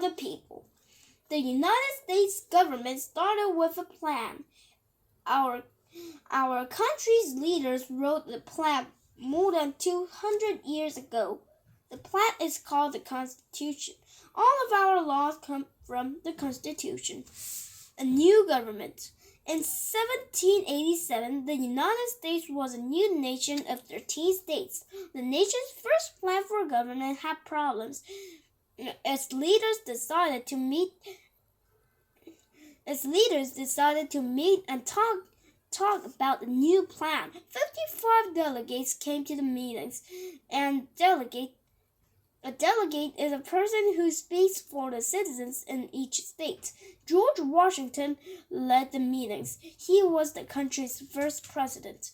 the people. The United States government started with a plan. Our country's leaders wrote the plan more than 200 years ago. The plan is called the Constitution. All of our laws come from the Constitution. A new government. In 1787, the United States was a new nation of 13 states. The nation's first plan for government had problems. Its leaders decided to meet and talk about the new plan. 55 delegates came to the meetings, and a delegate is a person who speaks for the citizens in each state. George Washington led the meetings. He was the country's first president.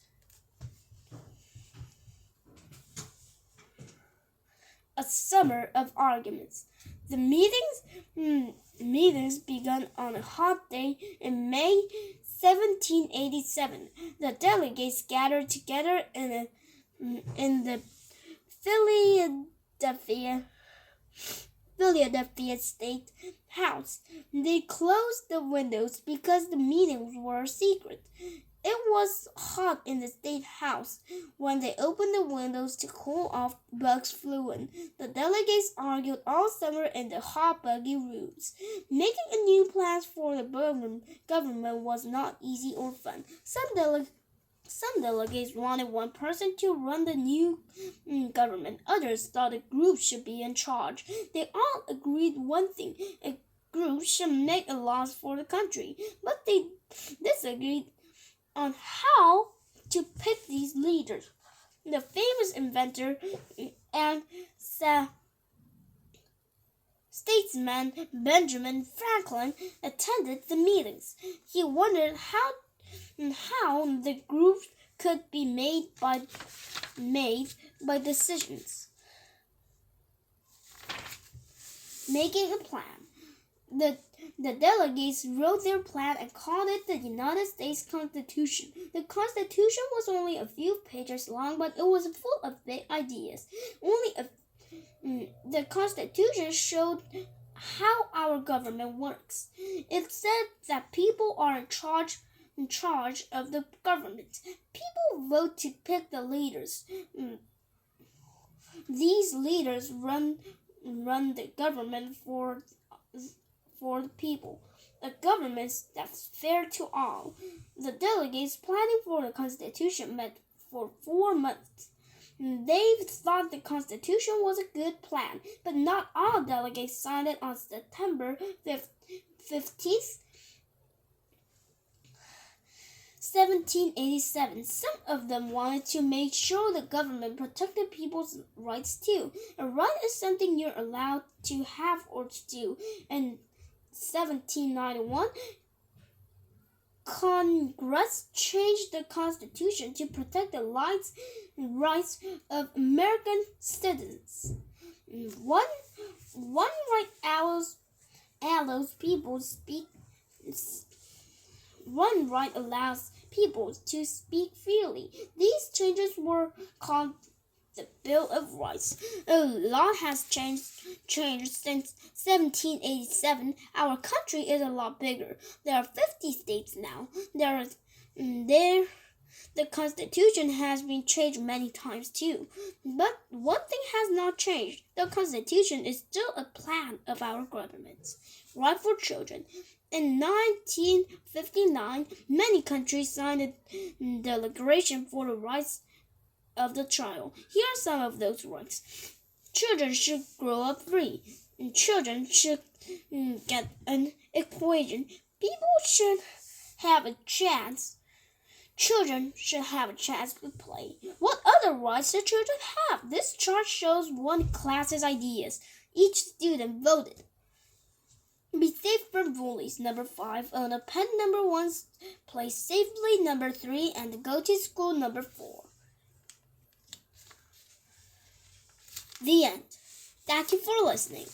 A summer of arguments. The meetings began on a hot day in May 1787. The delegates gathered together in the Philadelphia State House. They closed the windows because the meetings were secret. It was hot in the State House. When they opened the windows to cool off, bugs flew in. The delegates argued all summer in the hot, buggy rooms. Making a new plan for the government was not easy or fun. Some delegates wanted one person to run the new government. Others thought a group should be in charge. They all agreed one thing: a group should make laws for the country. But they disagreed on how to pick these leaders. The famous inventor and statesman Benjamin Franklin attended the meetings. He wondered how the group could be made by decisions. Making a plan. The delegates wrote their plan and called it the United States Constitution. The Constitution was only a few pages long, but it was full of big ideas. The Constitution showed how our government works. It said that people are in charge of the government. People vote to pick the leaders. These leaders run the government for the people. A government that's fair to all. The delegates planning for the Constitution met for 4 months. They thought the Constitution was a good plan, but not all delegates signed it on September 15th, 1787. Some of them wanted to make sure the government protected people's rights too. A right is something you're allowed to have or to do. In 1791, Congress changed the Constitution to protect the rights of American citizens. One right allows people to speak freely. These changes were called the Bill of Rights. A lot has changed since 1787. Our country is a lot bigger. There are 50 states now. The Constitution has been changed many times too. But one thing has not changed. The Constitution is still a plan of our government. Right for children. In 1959, many countries signed a Declaration for the Rights of the Child. Here are some of those rights. Children should grow up free. Children should get an education. People should have a chance. Children should have a chance to play. What other rights do children have? This chart shows one class's ideas. Each student voted. Be safe from bullies. Number 5. Own a pet. Number 1. Play safely. Number 3. And go to school. Number 4. The end. Thank you for listening.